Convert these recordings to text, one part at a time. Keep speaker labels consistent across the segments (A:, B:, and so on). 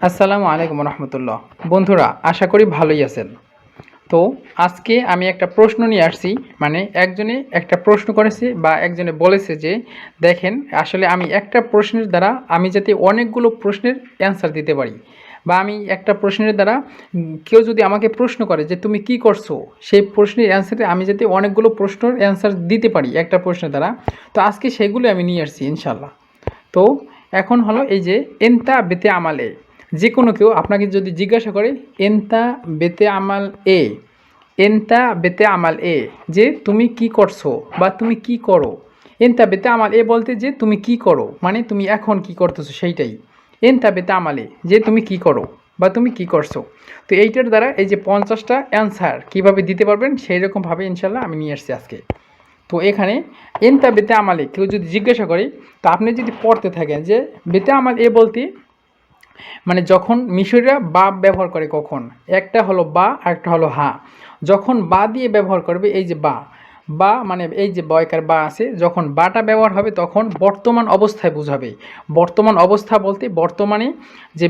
A: আসসালামু আলাইকুম রহমতুল্লাহ। বন্ধুরা, আশা করি ভালোই আছেন। তো আজকে আমি একটা প্রশ্ন নিয়ে আসছি। মানে একজনে একটা প্রশ্ন করেছে বা একজনে বলেছে যে দেখেন, আসলে আমি একটা প্রশ্নের দ্বারা আমি যাতে অনেকগুলো প্রশ্নের অ্যান্সার দিতে পারি, বা আমি একটা প্রশ্নের দ্বারা কেউ যদি আমাকে প্রশ্ন করে যে তুমি কি করছো, সেই প্রশ্নের অ্যান্সারে আমি যাতে অনেকগুলো প্রশ্নের অ্যান্সার দিতে পারি একটা প্রশ্নের দ্বারা। তো আজকে সেগুলো আমি নিয়ে আসছি ইনশাল্লাহ। তো এখন হলো এই যে এন্তা বেতে আমালে, যে কোনো কেউ আপনাকে যদি জিজ্ঞাসা করে এন্তা বেতে আমাল এ, এন্তা বেতে আমাল এ, যে তুমি কি করছো বা তুমি কি করো। এন্তা বেতে আমাল এ বলতে যে তুমি কি করো, মানে তুমি এখন কি করতেছো সেইটাই। এন্তা বেতে আমালে, যে তুমি কি করো বা তুমি কি করছো। তো এইটার দ্বারা এই যে 50টা অ্যান্সার কীভাবে দিতে পারবেন সেই রকমভাবে ইনশাল্লাহ আমি নিয়ে আসছি আজকে। তো এখানে এনতা বেতে আমালে কেউ যদি জিজ্ঞাসা করে, তো আপনি যদি পড়তে থাকেন যে বেতে আমাল এ বলতে মানে যখন মিশরীরা বা ব্যবহার করে কখন, একটা হলো বা আর একটা হলো হা। যখন বা দিয়ে ব্যবহার করবে এই যে বা, বা মানে এই যে বয়কার বা আছে, যখন বাটা ব্যবহার হবে তখন বর্তমান অবস্থায় বোঝাবে। বর্তমান অবস্থা বলতে বর্তমানে যে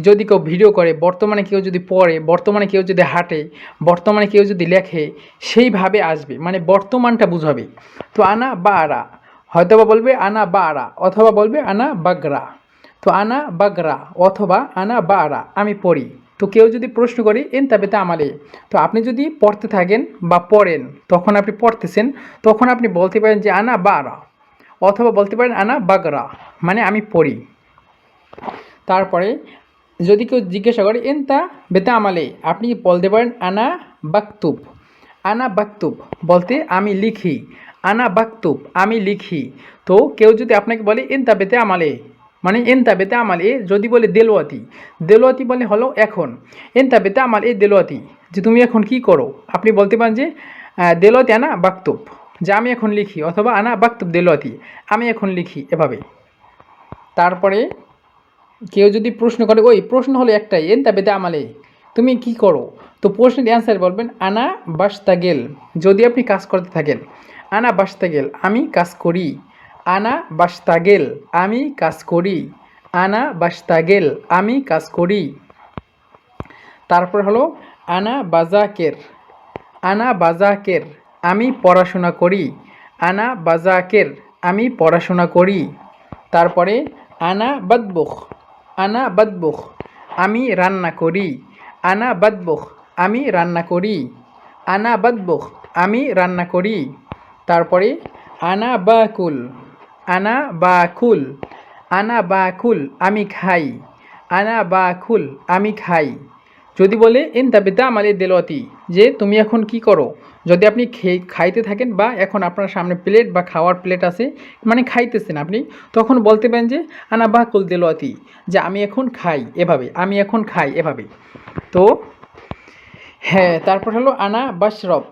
A: যদি কেউ ভিডিও করে, বর্তমানে কেউ যদি পড়ে, বর্তমানে কেউ যদি হাঁটে, বর্তমানে কেউ যদি লেখে, সেইভাবে আসবে, মানে বর্তমানটা বুঝাবে। তো আনা বা আরা, হয়তোবা বলবে আনা বা আরা, অথবা বলবে আনা বাগরা। তো আনা বাগরা অথবা আনা বা আরা, আমি পড়ি। তো কেউ যদি প্রশ্ন করে এন তাবেতে আমালে, তো আপনি যদি পড়তে থাকেন বা পড়েন, তখন আপনি পড়তেছেন, তখন আপনি বলতে পারেন যে আনা বা আরা, অথবা বলতে পারেন আনা বাগরা, মানে আমি পড়ি। তারপরে যদি কেউ জিজ্ঞাসা করে এনতা বেতা আমালে, আপনি বলতে পারেন আনা বাকতুব। আনা বাকতুব বলতে আমি লিখি। আনা বাকতুব, আমি লিখি। তো কেউ যদি আপনাকে বলে এনতা বেতে আমালে, মানে এনতা বেতে আমালে, যদি বলে দেলোয়াতি, দেলোয়াতি বলে হলো এখন। এনতা বেতে আমালে দেলোয়াতি, যে তুমি এখন কি করো, আপনি বলতে পারেন যে দেলোয়াতি আনা বাকতুব, যে আমি এখন লিখি, অথবা আনা বাকতুব দেলোয়াতি, আমি এখন লিখি, এভাবে। তারপরে কেউ যদি প্রশ্ন করে, ওই প্রশ্ন হলো একটাই, এনতা বেতে আমালে, তুমি কি করো। তো প্রশ্নের অ্যান্সার বলবেন আনা বাস্তাগেল, যদি আপনি কাজ করতে থাকেন। আনা বাস্তাগেল, আমি কাজ করি। আনা বাস্তাগেল, আমি কাজ করি। আনা বাস্তাগেল, আমি কাজ করি। তারপর হলো আনা বাজাকের। আনা বাজাকের, আমি পড়াশোনা করি। আনা বাজাকের, আমি পড়াশোনা করি। তারপরে আনা বাদবুখ। আনা বাদবুখ, আমি রান্না করি। আনা বাদবুখ, আমি রান্না করি। আনা বাদবুখ, আমি রান্না করি। তারপরে আনা বাকুল। আনা বাকুল, আনা বাকুল, আমি খাই। আনা বাকুল, আমি খাই। যদি বলে এন তাবেতা আমালে দেলওয়াতি, যে তুমি এখন কি করো, যদি আপনি খাইতে থাকেন বা এখন আপনার সামনে প্লেট বা খাওয়ার প্লেট আছে, মানে খাইতেছেন আপনি, তখন বলতে পারেন যে আনা বাকুল দেলওয়াতি, যে আমি এখন খাই, এভাবে, আমি এখন খাই, এভাবে। তো হ্যাঁ, তারপর হলো আনা বাশরব।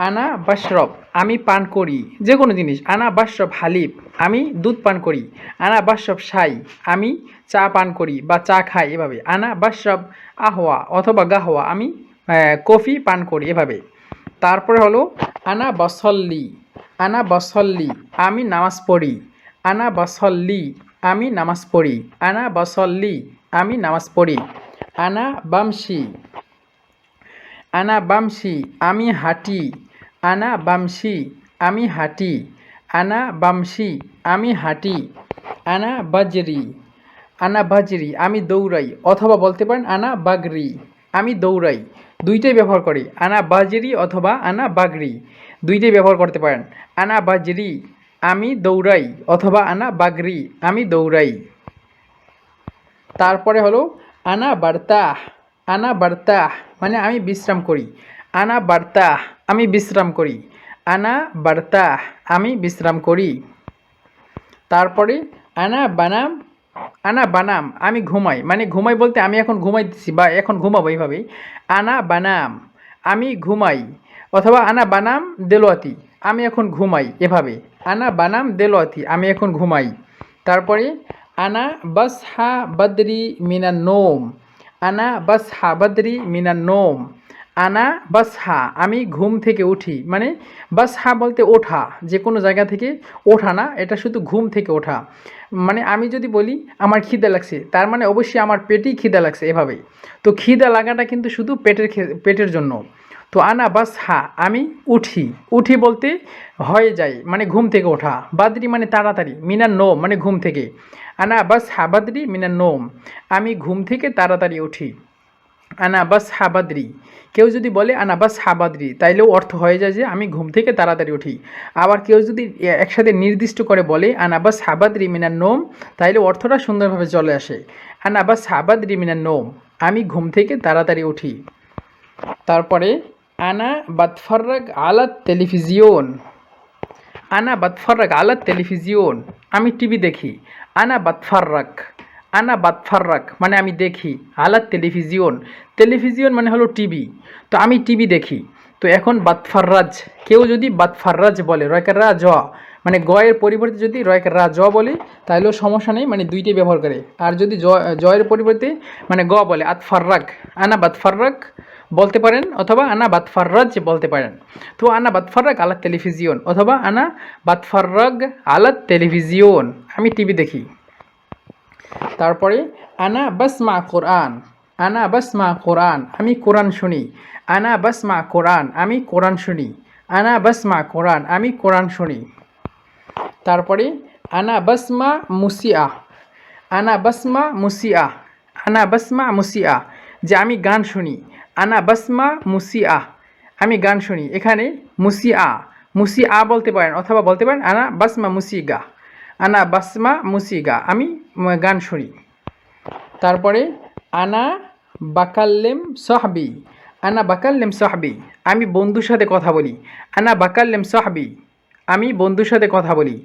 A: আনা বাশরব, আমি পান করি যে কোনো জিনিস। আনা বাশরব হালিব, আমি দুধ পান করি। আনা বাশরব শাই, আমি চা পান করি বা চা খাই, এভাবে। আনা বাশরব আহওয়া অথবা গাহওয়া, আমি কফি পান করি, এভাবে। তারপরে হলো আনা বসল্লি। আনা বসল্লি, আমি নামাজ পড়ি। আনা বসল্লি, আমি নামাজ পড়ি। আনা বসল্লি, আমি নামাজ পড়ি। আনা বামশি। আনা বামশি, আমি হাঁটি। আনা বামশি, আমি হাঁটি। আনা বামশি, আমি হাঁটি। আনা বাজরি। আনা বাজরি, আমি দৌড়াই, অথবা বলতে পারেন আনা বাগরি, আমি দৌড়াই। দুইটাই ব্যবহার করি, আনা বাজরি অথবা আনা বাগরি, দুইটাই ব্যবহার করতে পারেন। আনা বাজরি, আমি দৌড়াই, অথবা আনা বাগরি, আমি দৌড়াই। তারপরে হলো আনা বার্তাহ। আনা বার্তাহ, মানে আমি বিশ্রাম করি। আনা বার্তাহ, আমি বিশ্রাম করি। আনা বার্তাহ, আমি বিশ্রাম করি। তারপরে আনা বানাম। আনা বানাম, আমি ঘুমাই, মানে ঘুমাই বলতে আমি এখন ঘুমাইতেছি বা এখন ঘুমাবো, এইভাবেই। আনা বানাম, আমি ঘুমাই, অথবা আনা বানাম দেলোয়াতি, আমি এখন ঘুমাই, এভাবে। আনা বানাম দেলোয়াতি, আমি এখন ঘুমাই। তারপরে আনা বাসহা বদরি মিনান নোম। আনা বাসহা বদরি মিনান নোম, আনা বাসহা আমি ঘুম থেকে উঠি, মানে বাসহা বলতে ওঠা, যে কোনো জায়গা থেকে ওঠা না, এটা শুধু ঘুম থেকে ওঠা। মানে আমি যদি বলি আমার খিদে লাগছে, তার মানে অবশ্যই আমার পেটেই খিদে লাগছে, এভাবেই। তো খিদে লাগাটা কিন্তু শুধু পেটের জন্য। তো আনা বাসহা আমি উঠি, উঠি বলতে হয়ে যায়, মানে ঘুম থেকে ওঠা। বাদরি মানে তাড়াতাড়ি, মিনার নোম মানে ঘুম থেকে। আনা বাসহা বাদরি মিনার নোম, আমি ঘুম থেকে তাড়াতাড়ি উঠি। আনা বাস হাবাদ্রি, কেউ যদি বলে আনা বাস হাবাদ্রি, তাইলেও অর্থ হয়ে যায় যে আমি ঘুম থেকে তাড়াতাড়ি উঠি। আবার কেউ যদি একসাথে নির্দিষ্ট করে বলে আনা বাস হাবাদ্রি মিনার নোম, তাইলে অর্থটা সুন্দরভাবে চলে আসে। আনা বাস হাবাদ্রি মিনার নোম, আমি ঘুম থেকে তাড়াতাড়ি উঠি। তারপরে আনা বাতফার্রাগ আলাত টেলিভিজিয়ন, আনা বাতফার্রাগ আলাত টেলিভিজিয়ন, আমি টিভি দেখি। আনা বাতফার্রাগ, আনা বাতফার্রাগ মানে আমি দেখি, আলাত টেলিভিজিয়ন, টেলিভিজিয়ন মানে হলো টিভি, তো আমি টিভি দেখি। তো এখন বাতফার্রাজ, কেউ যদি বাতফার্রাজ বলে রয়কার রা জ, মানে গয়ের পরিবর্তে যদি রয়কার রা জ বলে, তাহলেও সমস্যা নেই, মানে দুইটাই ব্যবহার করে। আর যদি জয়ের পরিবর্তে মানে গ বলে আতফার্রাগ, আনা বাতফার্রাগ বলতে পারেন, অথবা আনা বাতফার্রাজ বলতে পারেন। তো আনা বাতফার্রাগ আলাত টেলিভিজিয়ন অথবা আনা বাতফার্রাগ আলাত টেলিভিজিয়ন, আমি টিভি দেখি। তারপরে আনা বাসমা কোরআন, আনা বাসমা কোরআন আমি কোরআন শুনি। আনা বাসমা কোরআন আমি কোরআন শুনি। আনা বাসমা কোরআন আমি কোরআন শুনি। তারপরে আনা বাসমা মুসিয়া, আনা বাসমা মুসিয়া, আনা বাসমা মুসিয়া যে আমি গান শুনি। আনা বাসমা মুসিয়া আমি গান শুনি। এখানে মুসিয়া, মুসিয়া বলতে পারেন, অথবা বলতে পারেন আনা বাসমা মুসিগা, আনা বাসমা মুসিগা আমি গান শুনি। তারপরে আনা বাকাল্লেম সাহবি, আনা বাকাল্লেম সাহবি আমি বন্ধুর সাথে কথা বলি। আনা বাকাল্লেম সাহবি আমি বন্ধুর সাথে কথা বলি।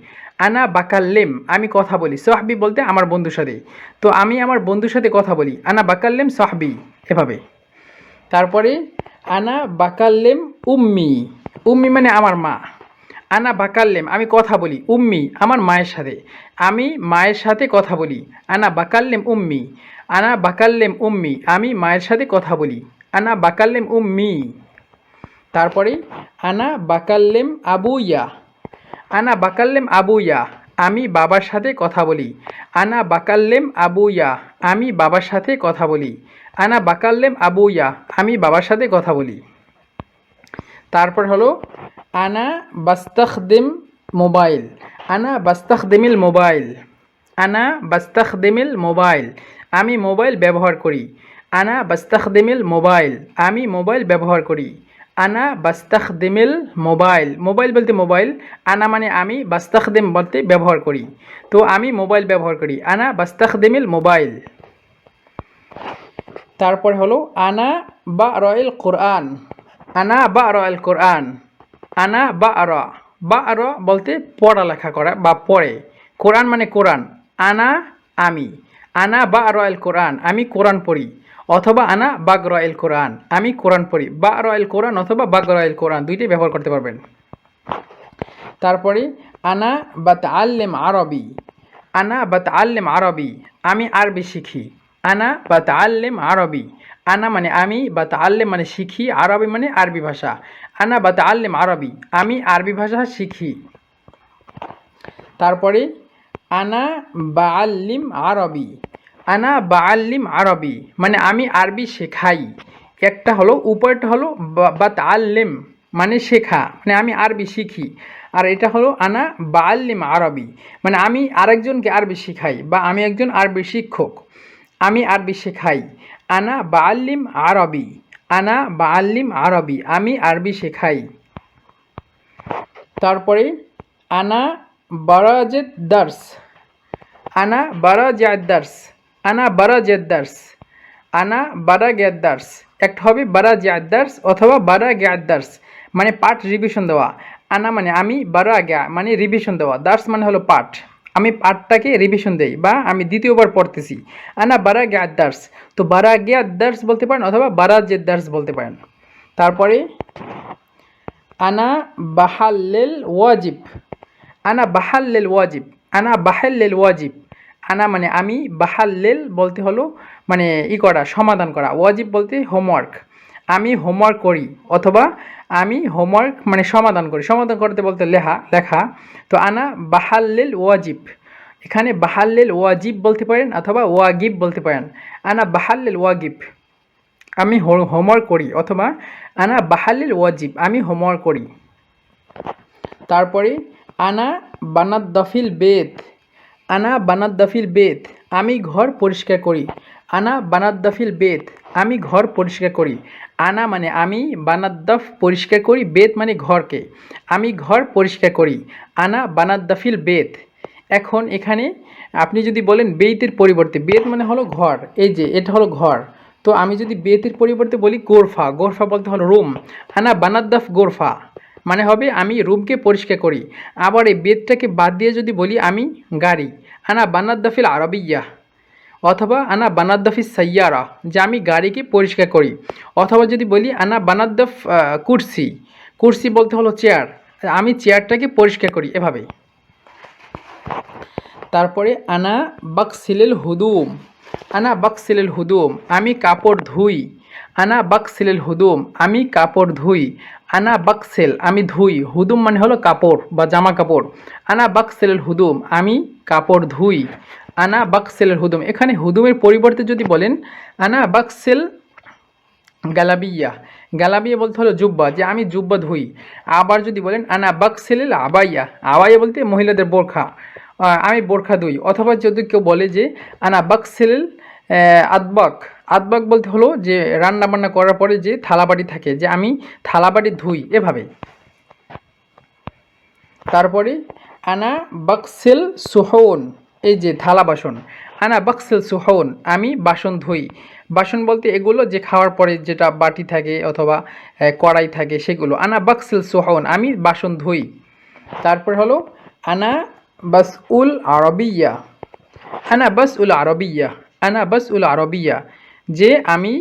A: আনা বাকাল্লেম আমি কথা বলি, সাহবি বলতে আমার বন্ধুর সাথে, তো আমি আমার বন্ধুর সাথে কথা বলি। আনা বাকাল্লেম সাহবি, এভাবে। তারপরে আনা বাকাল্লেম উম্মি, উম্মি মানে আমার মা। আনা বাকাল্লেম আমি কথা বলি, উম্মি আমার মায়ের সাথে, আমি মায়ের সাথে কথা বলি। আনা বাকাল্লেম উম্মি, আনা বাকাল্লেম উম্মি আমি মায়ের সাথে কথা বলি। আনা বাকাল্লেম উম্মি। তারপরে আনা বাকাল্লেম আবুইয়া, আনা বাকাল্লেম আবুইয়া আমি বাবার সাথে কথা বলি। আনা বাকাল্লেম আবুইয়া আমি বাবার সাথে কথা বলি। আনা বাকাল্লেম আবুইয়া আমি বাবার সাথে কথা বলি। তারপর হলো আনা বাস্তাখদিম মোবাইল, আনা বাস্তাখদিমিল মোবাইল, আনা বাস্তাখদিমিল মোবাইল আমি মোবাইল ব্যবহার করি। আনা বাস্তাখদিমিল মোবাইল আমি মোবাইল ব্যবহার করি। আনা বাস্তাখদিমিল মোবাইল, মোবাইল বলতে মোবাইল, আনা মানে আমি, বাস্তাখদিম বলতে ব্যবহার করি, তো আমি মোবাইল ব্যবহার করি। আনা বাস্তাখদিমিল মোবাইল। তারপর হলো আনা বা রয়েল কোরআন, আনা বা রয়েল কোরআন, আনা বা র বলতে পড়ালেখা করা বা পড়ে, কোরআন মানে কোরআন। আনা আমি, আনা বা রয়েল কোরআন আমি কোরআন পড়ি, অথবা আনা বাগ রয়েল কোরআন আমি কোরআন পড়ি। বা রয়েল কোরআন অথবা বাগ রয়েল কোরআন দুইটাই ব্যবহার করতে পারবেন। তারপরে আনা বাতআল্লিম আরবি, আনা বাতআল্লিম আরবি আমি আরবি শিখি। আনা বাতআল্লিম আরবি, আনা মানে আমি, বাতআল্লিম মানে শিখি, আরবি মানে আরবি ভাষা। আনা বাতআল্লিম আরবি আমি আরবি ভাষা শিখি। তারপরে আনা বাআল্লিম আরবি, আনা বাআল্লিম আরবি মানে আমি আরবি শেখাই। একটা হলো, উপরটা হলো বাতআল্লিম মানে শেখা, মানে আমি আরবি শিখি। আর এটা হলো আনা বাআল্লিম আরবি মানে আমি আরেকজনকে আরবি শেখাই, বা আমি একজন আরবি শিক্ষক, আমি আরবি শেখাই। আনা বাআল্লিম আরবি, আনা বাআল্লিম আরবি আমি আরবি শেখাই। তারপরে আনা বারাজেদ দার্স, আনা বারাজাদ দার্স, আনা বারাজাদ দার্স, আনা বারাগাদ দার্স, একটা হবে বারাজাদ দার্স অথবা বারাগাদ দার্স, মানে পাঠ রিভিশন দেওয়া। আনা মানে আমি, বারাগা মানে রিভিশন দেওয়া, দার্স মানে হলো পাঠ, আমি পাঠটাকে রিভিশন দেই বা আমি দ্বিতীয়বার পড়তেছি। আনা বারাগাদ দার্স, তো বারাগাদ দার্স বলতে পারেন অথবা বারাজাদ দার্স বলতে পারেন। তারপরে আনা বাহাল্লিল ওয়াজিব, আনা বাহাল্লিল ওয়াজিব, আনা বাহাল্লিল ওয়াজিব, আনা মানে আমি, বাহাল্লিল বলতে হলো মানে করা, সমাধান করা, ওয়াজিব বলতে হোমওয়ার্ক। আমি হোমওয়ার্ক করি অথবা আমি হোমওয়ার্ক মানে সমাধান করি, সমাধান করতে বলতে লেখা। তো আনা বাহাল্লিল ওয়াজিব, এখানে বাহাল্লিল ওয়াজিব বলতে পারেন অথবা ওয়াগিব বলতে পারেন। আনা বাহাল্লিল ওয়াগিব, আমি হোমওয়ার্ক করি, অথবা আনা বাহাল্লিল ওয়াজিব, আমি হোমওয়ার্ক করি। তারপরে আনা বানাদ্দাফিল বেত, আনা বানাদ্দাফিল বেত, আমি ঘর পরিষ্কার করি। আনা বানাদ্দাফিল বেত, আমি ঘর পরিষ্কার করি। আনা মানে আমি, বানাদ্দাফ পরিষ্কার করি, বেত মানে ঘরকে, আমি ঘর পরিষ্কার করি। আনা বানাদ্দাফিল বেত। এখন এখানে আপনি যদি বলেন বেতের পরিবর্তে, বেত মানে হলো ঘর, এই যে এটা হলো ঘর, তো আমি যদি বেতের পরিবর্তে বলি গোরফা, গোরফা বলতে হলো রুম। আনা বানাদ্দাফ গোরফা মানে হবে আমি রুমকে পরিষ্কার করি। আবার এই বেতটাকে বাদ দিয়ে যদি বলি আমি গাড়ি, আনা বানাদ্দাফিল আরবিয়া, অথবা আনা বানাদ্দাফিস সাইয়ারা, যে আমি গাড়িকে পরিষ্কার করি। অথবা যদি বলি আনা বানাদ্দাফ কুরসি, কুরসি বলতে হলো চেয়ার, আমি চেয়ারটাকে পরিষ্কার করি, এভাবে। তারপরে আনা বাকসিলেল হুদুম, আনা বাকসিলেল হুদুম, আমি কাপড় ধুই। আনা বাকসিলেল হুদুম, আমি কাপড় ধুই। আনা বাকসেল, আমি ধুই, হুদুম মানে হলো কাপড় বা জামা কাপড়। আনা বাকসেলেল হুদুম, আমি কাপড় ধুই। আনা বাকসেলেল হুদুম, এখানে হুদুমের পরিবর্তে যদি বলেন আনা বাকসেল গালাবিয়া, গালাবিয়া বলতে হলো জুব্বা, যে আমি জুব্বা ধুই। আবার যদি বলেন আনা বাকসেলেল আবাইয়া, আবাইয়া বলতে মহিলাদের বোরখা, আমি বোরখা ধুই। অথবা যদি কেউ বলে যে আনা বাকসেলেল আদবাক, আদবাক বলতে হলো যে রান্না বান্না করার পরে যে থালাবাটি থাকে, যে আমি থালাবাটি ধুই, এভাবে। তারপরে আনা বাকসেল সুহন, এই যে থালা বাসন, আনা বাকসেল সুহন, আমি বাসন ধুই। বাসন বলতে এগুলো যে খাওয়ার পরে যেটা বাটি থাকে অথবা কড়াই থাকে সেগুলো। আনা বাকসেল সুহন, আমি বাসন ধুই। তারপর হলো আনা বাস উল আরবিয়া, আনা বাস উল আরবিয়া, আনা বাস উল আরবিয়া, যে আমি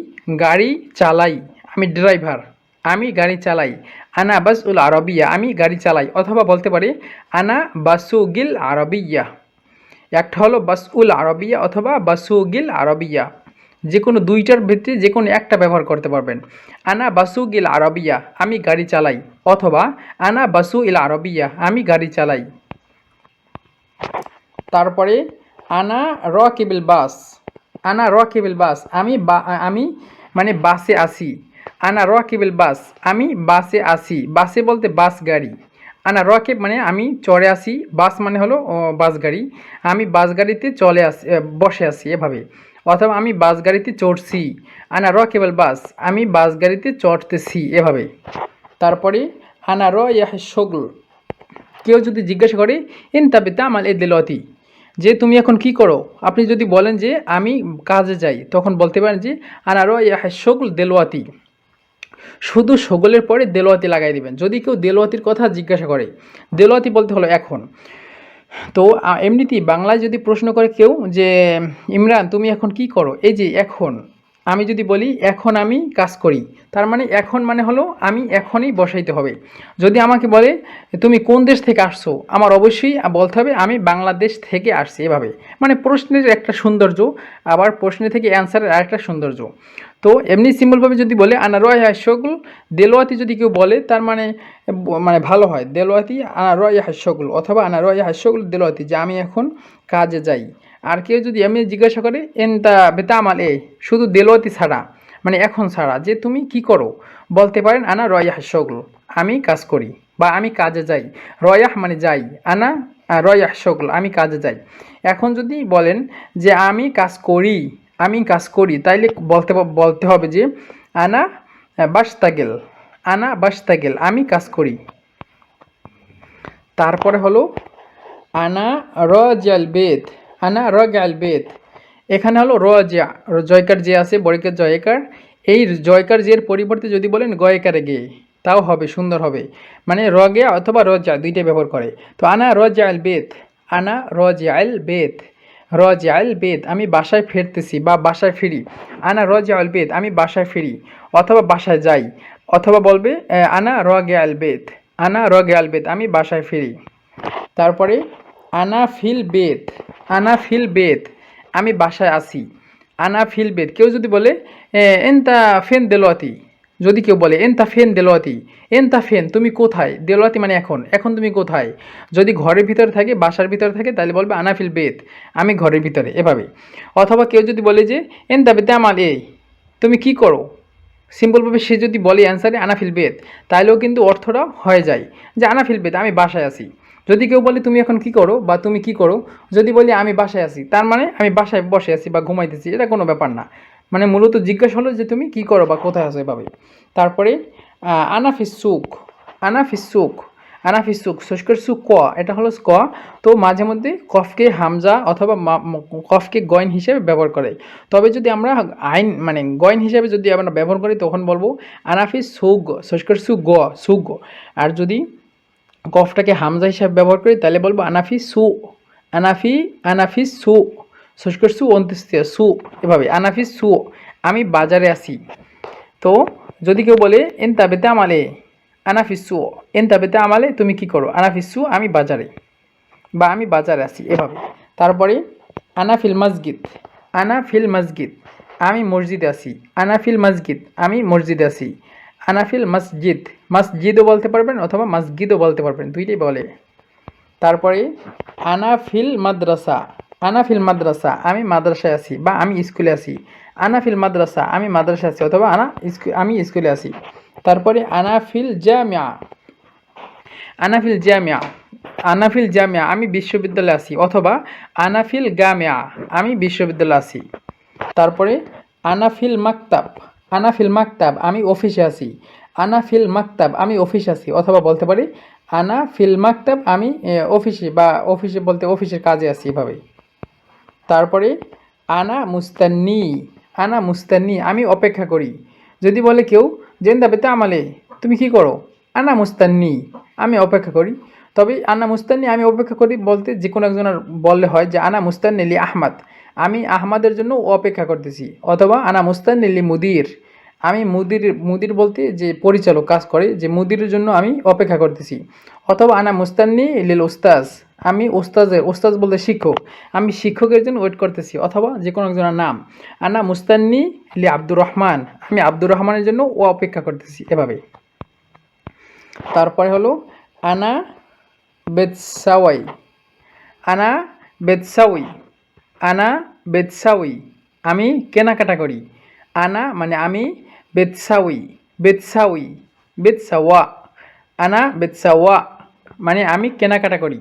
A: গাড়ি চালাই, আমি ড্রাইভার, আমি গাড়ি চালাই। আনা বাস উল আরবিয়া, আমি গাড়ি চালাই। অথবা বলতে পারি আনা বাসুগিল আরবিয়া, একটা হলো বাস উল আরবিয়া অথবা বাসুগিল আরবিয়া, যে কোনো দুইটার ভিত্তি যে কোনো একটা ব্যবহার করতে পারবেন। আনা বাসুগিল আরবিয়া, আমি গাড়ি চালাই, অথবা আনা বাসু ইল আরবিয়া, আমি গাড়ি চালাই। তারপরে আনা রাকিবুল বাস, আনা রাকিবুল বাস, আমি মানে বাসে আসি। আনা রাকিবুল বাস, আমি বাসে আসি, বাসে বলতে বাস গাড়ি। আনা রাকিব মানে আমি চড়ে আসি, বাস মানে হলো বাস গাড়ি, আমি বাস গাড়িতে চলে আসি, বসে আসি, এভাবে। অথবা আমি বাস গাড়িতে চড়ছি, আনা রাকিবুল বাস, আমি বাস গাড়িতে চড়তেছি, এভাবে। তারপরে আনা রাইয়াহ শুগল, কেউ যদি জিজ্ঞাসা করে ইনতা বিতামাল ইদলতি, যে তুমি এখন কি করো, আপনি যদি বলেন যে আমি কাজে যাই, তখন বলতে পারেন যে আনা রাইয়াহ শুগল দেলওয়াতি, শুধু শগলের পরে দেলওয়াতি লাগাই দিবেন। যদি কেউ দেলওয়াতির কথা জিজ্ঞাসা করে, দেলওয়াতি বলতে হলো এখন। তো এমনিতেই বাংলায় যদি প্রশ্ন করে কেউ যে ইমরান তুমি এখন কি করো, এই যে এখন, আমি যদি বলি এখন আমি কাজ করি, তার মানে এখন মানে হলো আমি এখনই বসাইতে হবে। যদি আমাকে বলে তুমি কোন দেশ থেকে আসছো, আমার অবশ্যই বলতে হবে আমি বাংলাদেশ থেকে আসছি, এভাবে। মানে প্রশ্নের একটা সৌন্দর্য, আবার প্রশ্নের থেকে অ্যান্সারের আরেকটা সৌন্দর্য। তো এমনি সিম্পলভাবে যদি বলে আনা রয় হাস্যগুল দেলোয়াতি, যদি কেউ বলে তার মানে মানে ভালো হয়, দেলোয়াতি আনা রয় হাস্যগুল, অথবা আনা রয় হাস্যগুল দেলোয়াতি, যে আমি এখন কাজে যাই। আর কেউ যদি এমনি জিজ্ঞাসা করে এনতা বেতামাল এ, শুধু দেলোয়াতি ছাড়া, মানে এখন ছাড়া, যে তুমি কি করো, বলতে পারেন আনা রয় হাস্যগুল, আমি কাজ করি বা আমি কাজে যাই। রয়াহ মানে যাই, আনা রয়াহ শগল, আমি কাজে যাই। এখন যদি বলেন যে আমি কাজ করি, আমি কাজ করি, তাইলে বলতে হবে যে আনা বাস্তাগেল, আনা বাস্তাগেল, আমি কাজ করি। তারপরে হলো আনা রজাল বেদ, আনা রজাল বেদ, এখানে হলো রজা, জয়কার যে আছে বড়িকের জয়কার, এই জয়কার জের পরিবর্তে যদি বলেন গয়কারে গে, তাও হবে, সুন্দর হবে। মানে রগে অথবা রজা দুইটাই ব্যবহার করে। তো আনা রজাল বেদ, আনা রজাল বেদ, রজাল বেদ, আমি বাসায় ফিরতেছি বা বাসায় ফিরি। আনা রজাল বেদ, আমি বাসায় ফিরি অথবা বাসায় যাই। অথবা বলবে আনা রজাল বেদ, আনা রজাল বেদ, আমি বাসায় ফিরি। তারপরে আনা ফিল বেদ, আনা ফিল বেদ, আমি বাসায় আসি। আনা ফিল বেদ, কেউ যদি বলে এনতা ফেন দেলোয়াতি, যদি কেউ বলে এনতা ফেন দেলোয়াতি, এনতা ফেন তুমি কোথায়, দেলোয়াতি মানে এখন, এখন তুমি কোথায়। যদি ঘরের ভিতরে থাকে, বাসার ভিতরে থাকে, তাহলে বলবে আনাফিল বেত, আমি ঘরের ভিতরে, এভাবে। অথবা কেউ যদি বলে যে এনতা বেতে আমাল এই, তুমি কি করো, সিম্পলভাবে সে যদি বলে অ্যান্সারে আনাফিল বেত, তাহলেও কিন্তু অর্থটা হয়ে যায় যে আনাফিল বেত, আমি বাসায় আছি। যদি কেউ বলে তুমি এখন কি করো বা তুমি কি করো, যদি বলি আমি বাসায় আছি, তার মানে আমি বাসায় বসে আছি বা ঘুমাইতেছি, এটা কোনো ব্যাপার না। মানে মূলত জিজ্ঞাসা হলো যে তুমি কি করো বা কোথায় আছো, এভাবে। তারপরে আনাফিস সুক, আনাফিস সুক, আনাফিস সুক, সস্কর সুক ক, এটা হলো ক। তো মাঝে মধ্যে কফকে হামজা অথবা কফকে গয়ন হিসেবে ব্যবহার করে। তবে যদি আমরা আইন মানে গয়ন হিসেবে যদি আমরা ব্যবহার করি, তখন বলবো আনাফিস সুগ, সস্কর সুক গ, সুগ। আর যদি কফটাকে হামজা হিসাবে ব্যবহার করি, তাহলে বলবো আনাফি সু, আনাফি সু, সস্কর সু অন্ত্যেষ্টিয় সু, এভাবে আনাফি সু, আমি বাজারে আছি। তো যদি কেউ বলে এন তাবেতে আমালে, আনাফি সু, এন তাবেতে আমালে তুমি কি করো, আনাফি সু, আমি বাজারে বা আমি বাজারে আছি, এভাবে। তারপরে আনাফিল মসজিদ, আনাফিল মসজিদ, আমি মসজিদে আছি, আনাফিল মসজিদ, আমি মসজিদে আছি। আনাফিল মসজিদ, মসজিদও বলতে পারবেন অথবা মসজিদও বলতে পারবেন, দুইটাই বলে। তারপরে আনাফিল মাদ্রাসা, আনাফিল মাদ্রাসা, আমি মাদ্রাসায় আছি বা আমি স্কুলে আছি। আনাফিল মাদ্রাসা, আমি মাদ্রাসায় আছি অথবা আমি স্কুলে আছি। তারপরে আনাফিল জামিয়া, আনাফিল জামিয়া, আনাফিল জামিয়া, আমি বিশ্ববিদ্যালয়ে আছি অথবা আনাফিল গামিয়া, আমি বিশ্ববিদ্যালয়ে আছি। তারপরে আনাফিল মাকতাব, আনাফিল মাকতাব, আমি অফিসে আছি। আনাফিল মাকতাব, আমি অফিসে আছি অথবা বলতে পারি আনাফিল মাকতাব, আমি অফিসে বা অফিসে বলতে অফিসের কাজে আছি, এভাবেই। তারপরে আনা মুস্তান্নি, আনা মুস্তান্নি, আমি অপেক্ষা করি। যদি বলে কেউ জেন্দা বেতে আমালে, তুমি কি করো, আনা মুস্তান্নি, আমি অপেক্ষা করি। তবে আনা মুস্তান্নি, আমি অপেক্ষা করি বলতে যে কোনো একজনের বললে হয় যে আনা মুস্তান্নি লি আহমদ, আমি আহমদের জন্য অপেক্ষা করতেছি। অথবা আনা মুস্তান্নি লি মুদির, আমি মুদির বলতে যে পরিচালক কাজ করে, যে মুদিরের জন্য আমি অপেক্ষা করতেছি। অথবা আনা মুস্তান্নি লিল উস্তাজ, আমি ওস্তাজ বলতে শিক্ষক, আমি শিক্ষকের জন্য ওয়েট করতেছি। অথবা যে কোনো একজনের নাম, আনা মুস্তান্নি লি আব্দুর রহমান, আমি আব্দুর রহমানের জন্য অপেক্ষা করতেছি, এভাবে। তারপরে হলো আনা বেতসাওয়াই, আনা বেতসাউই, আনা বেতসাউই, আমি কেনাকাটা করি। আনা মানে আমি, বেতসাউই, বেতসাউই, বেতসাওয়া, আনা বেতসাওয়া মানে আমি কেনাকাটা করি।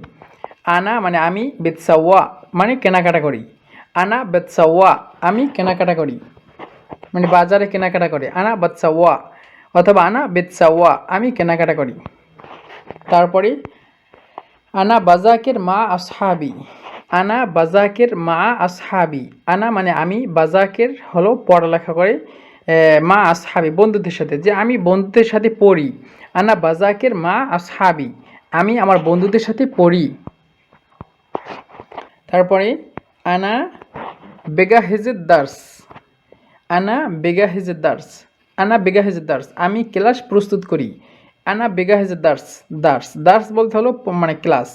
A: আনা মানে আমি, বেতসাওয়া মানে কেনাকাটা করি। আনা বেতসাওয়া, আমি কেনাকাটা করি, মানে বাজারে কেনাকাটা করে, আনা বেতসাওয়া। অথবা আনা বেতসাওয়া, আমি কেনাকাটা করি। তারপরে আনা বাজাকের মা আসহাবি, আনা বাজাকের মা আসহাবি, আনা মানে আমি, বাজাকের হলো পড়ালেখা করে, মা আসহাবি বন্ধুদের সাথে, যে আমি বন্ধুদের সাথে পড়ি। আনা বাজাকের মা আসহাবি, আমি আমার বন্ধুদের সাথে পড়ি। তারপরে আনা বেগাহেজের দার্স, আনা বেগাহেজের দার্স, আনা বেগাহেজের দার্স, আমি ক্লাস প্রস্তুত করি। আনা বেগাহেজের দার্স, দার্স বলতে হলো মানে ক্লাস,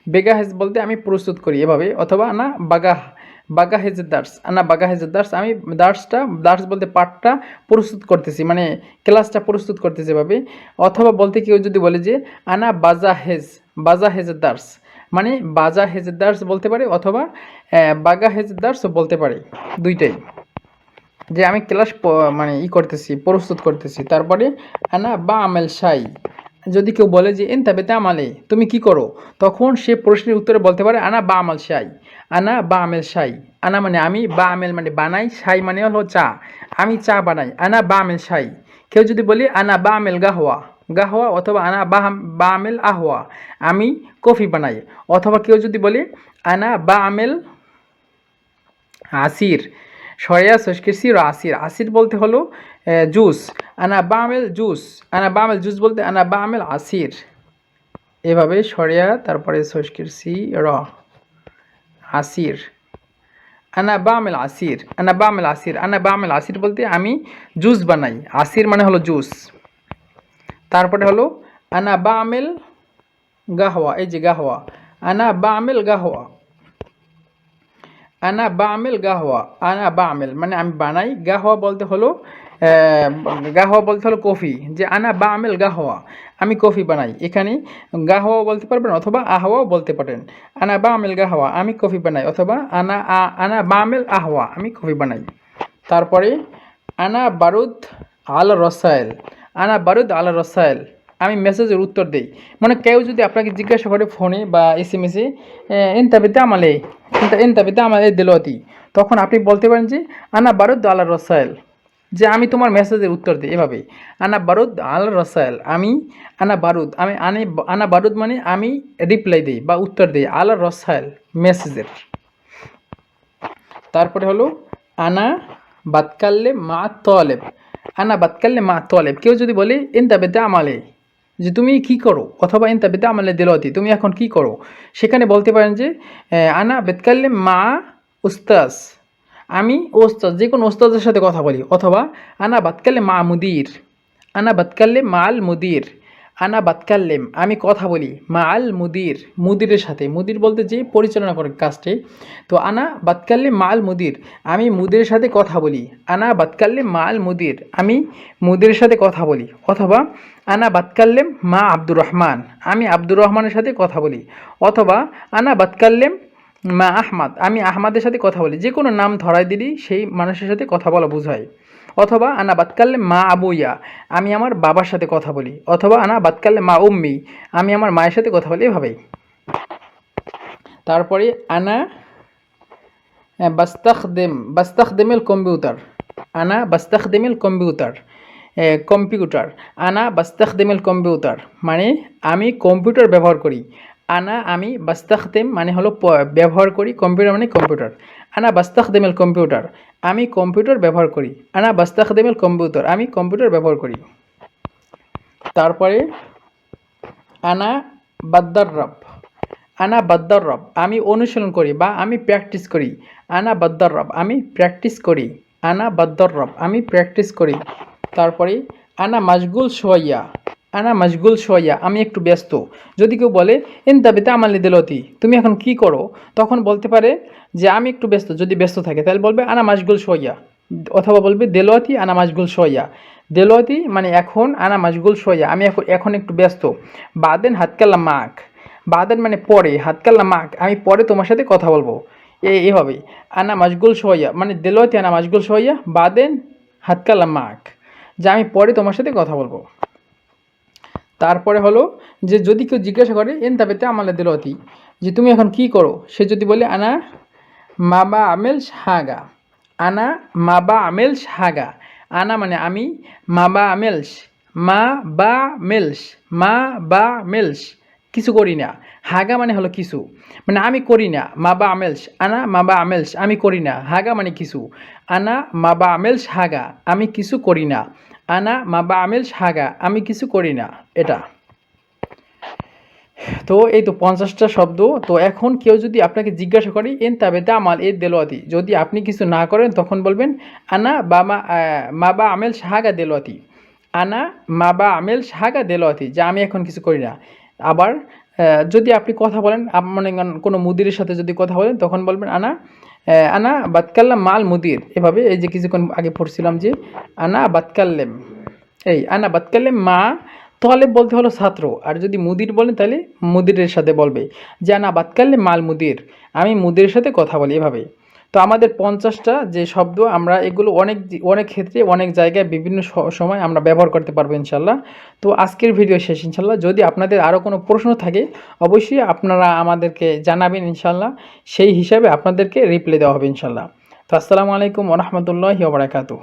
A: বেগাহেজ বলতে আমি প্রস্তুত করি, এভাবে। অথবা আনা বাগাহেজের দার্স, আনা বাগাহেজের দার্স, আমি দার্স বলতে পাঠটা প্রস্তুত করতেছি, মানে ক্লাসটা প্রস্তুত করতেছি, এভাবে। অথবা বলতে কেউ যদি বলে যে আনা বাজাহেজের দার্স, মানে বাজাহেজের দার্স বলতে পারে অথবা বাগাহেজের দার্সও বলতে পারে, দুইটাই, যে আমি ক্লাস মানে করতেছি, প্রস্তুত করতেছি। তারপরে আনা বা আমেল শাই, যদি কেউ বলে যে এন তাবেতে আমালে, তুমি কি করো, তখন সে প্রশ্নের উত্তরে বলতে পারে আনা বা আমাল শাই, আনা বা আমেল শাই। আনা মানে আমি, বা আমেল মানে বানাই, শাই মানে হলো চা, আমি চা বানাই, আনা বা আমেল শাই। কেউ যদি বলি আনা বা আমেল গাহওয়া, গাহওয়া অথবা আনা বা আমেল আহওয়া, আমি কফি বানাই। অথবা কেউ যদি বলে আনা বা আমেল আসির, সয়া সস্কেসির আসির, আসির বলতে হলো জুস, আনা বামেল জুস, আনা বামেল জুস বলতে আনা বামেল আসির, এভাবে সরিয়া তারপরে সস্কেসি র আসির, আনা বামেল আসির, আনা বামেল আসির, আনা বামেল আসির বলতে আমি জুস বানাই, আসির মানে হলো জুস। তারপরে হলো আনা বামেল গাহওয়া, এই যে গাহওয়া, আনা বামেল গাহওয়া, আনা বামেল গাহওয়া, আনা বামেল মানে আমি বানাই, গাহওয়া বলতে হলো কফি, যে আনা বামেল গাহওয়া আমি কফি বানাই। এখানে গাহওয়া বলতে পারবেন অথবা আহওয়াও বলতে পারেন। আনা বামেল গাহওয়া আমি কফি বানাই, অথবা আনা বামেল আহওয়া আমি কফি বানাই। তারপরে আনা বারুদ আল রসায়েল, আনা বারুদ আল রসায়েল আমি মেসেজের উত্তর দিই। মানে কেউ যদি আপনাকে জিজ্ঞাসা করে ফোনে বা এসএমএসে ইনতাবিতে আমালে ইনতাবিতে আমালে দিলতি, তখন আপনি বলতে পারেন যে আনা বারুদ আল রসায়েল, যে আমি তোমার মেসেজের উত্তর দিই। এভাবে আনা বারুদ আল রসায়েল, আমি আনা বারুদ আমি আনা বারুদ মানে আমি রিপ্লাই দিই বা উত্তর দিই আল রসায়েল মেসেজের। তারপরে হলো আনা বাতকাল্লে মা তলেব, আনা বাতকাল্লে মা তলেব, কেউ যদি বলে ইনতাবিতে আমালে, যে তুমি কি করো, অথবা ইনতাবিতে আমালে দিলতি তুমি এখন কি করো, সেখানে বলতে পারেন যে আনা বেতকাল্লে মা উস্তাজ, আমি ওস্তাদ যে কোনো ওস্তাদের সাথে কথা বলি। অথবা আনা বাতকাল্লে মা মুদির, আনা বাতকাল্লে মা আল মুদির, আনা বাতকাল্লেম আমি কথা বলি মা আল মুদির মুদিরের সাথে, মুদির বলতে যে পরিচালনা করে কাজটি। তো আনা বাতকাল্লে মা আল মুদির আমি মুদিরের সাথে কথা বলি, আনা বাতকাল্লে মা আল মুদির আমি মুদিরের সাথে কথা বলি। অথবা আনা বাতকাল্লেম মা আব্দুর রহমান আমি আব্দুর রহমানের সাথে কথা বলি। অথবা আনা বাতকাল্লেম মা আহমাদ আমি আহমাদের সাথে কথা বলি। যে কোনো নাম ধরাই দিলেই সেই মানুষের সাথে কথা বলা বোঝায়। অথবা আনা বাতকাল্লে মা আবুইয়া আমি আমার বাবার সাথে কথা বলি। অথবা আনা বাতকাল্লে মা উম্মি আমি আমার মায়ের সাথে কথা বলি। এভাবেই। তারপরে আনা বাস্তাখদেমেল কম্পিউটার, আনা বাস্তাখদেমেল কম্পিউটার, কম্পিউটার, আনা বাস্তাখদেমেল কম্পিউটার মানে আমি কম্পিউটার ব্যবহার করি। আনা আমি, বাস্তাখদেম মানে হলো ব্যবহার করি, কম্পিউটার মানে কম্পিউটার। আনা বাস্তাখদেমেল কম্পিউটার আমি কম্পিউটার ব্যবহার করি, আনা বাস্তাখদেমেল কম্পিউটার আমি কম্পিউটার ব্যবহার করি। তারপরে আনা বাদ্দাররব, আনা বাদ্দাররব আমি অনুশীলন করি বা আমি প্র্যাকটিস করি। আনা বাদ্দাররব আমি প্র্যাকটিস করি, আনা বাদ্দাররব আমি প্র্যাকটিস করি। তারপরে আনা মাশগুল শোয়া, আনা মাশগুল শোয়া আমি একটু ব্যস্ত। যদি কেউ বলে ইনতাবিতে আমালে দিলতি তুমি এখন কি করো, তখন বলতে পারে যে আমি একটু ব্যস্ত। যদি ব্যস্ত থাকে তাহলে বলবে আনা মাশগুল শোয়া, অথবা বলবে দেলোয়াতি আনা মাশগুল শোয়া। দেলোয়াতি মানে এখন, আনা মাশগুল শোয়া আমি এখন একটু ব্যস্ত। বাদেন হাতকাল্লা মাক, বাদেন মানে পরে, হাতকাল্লা মাক আমি পরে তোমার সাথে কথা বলবো। এইভাবে আনা মাশগুল শোয়া মানে দেলোয়াতি আনা মাশগুল শোয়া বাদেন হাতকাল্লা মাক, যে আমি পরে তোমার সাথে কথা বলবো। তারপরে হলো যে যদি কেউ জিজ্ঞাসা করে ইনতাবিতে আমালে দিলতি যে তুমি এখন কি করো, সে যদি বলে আনা মাবা আমেল শাহাগা, আনা মাবা আমেল শাহাগা, আনা মানে আমি, মাবা আমেলস মা বা মেলস, মা বা মেলস কিছু করি না, হাগা মানে হলো কিছু, মানে আমি করি না। মাবা আমেলস আনা মাবা আমেলস আমি করি না, হাগা মানে কিছু, আনা মাবা আমেলস হাগা আমি কিছু করি না, আনা মাবা আমেলস হাগা আমি কিছু করি না। এটা তো এই তো 50টা শব্দ। তো এখন কেউ যদি আপনাকে জিজ্ঞাসা করে ইনতাবিতে আমাল এ দেলোয়াতি, যদি আপনি কিছু না করেন তখন বলবেন আনা মাবা আমেল শাহাগা দেলোয়াতি, আনা মাবা আমেল শাহাগা দেলোয়াতি যে আমি এখন কিছু করি না। আবার যদি আপনি কথা বলেন, মনে করেন কোনো মুদিরের সাথে যদি কথা বলেন তখন বলবেন আনা বাতকাল্লাম মাল মুদির। এভাবে এই যে কিছুক্ষণ আগে পড়ছিলাম যে আনা বাতকাল্লেম, এই আনা বাতকাল্লেম মা তলেব বলতে হলো ছাত্র, আর যদি মুদির বলেন তাহলে মুদিরের সাথে বলবে যে আনা বাতকাল্লে মাল মুদির আমি মুদিরের সাথে কথা বলি। এভাবে তো আমাদের 50টা যে শব্দ আমরা এগুলো অনেক ক্ষেত্রে অনেক জায়গায় বিভিন্ন সময় আমরা ব্যবহার করতে পারবো ইনশাল্লাহ। তো আজকের ভিডিও শেষ ইনশাল্লাহ। যদি আপনাদের আরও কোনো প্রশ্ন থাকে অবশ্যই আপনারা আমাদেরকে জানাবেন ইনশাল্লাহ, সেই হিসাবে আপনাদেরকে রিপ্লাই দেওয়া হবে ইনশাল্লাহ। তো আসসালামু আলাইকুম ওয়া রাহমাতুল্লাহি ওয়া বারাকাতুহু।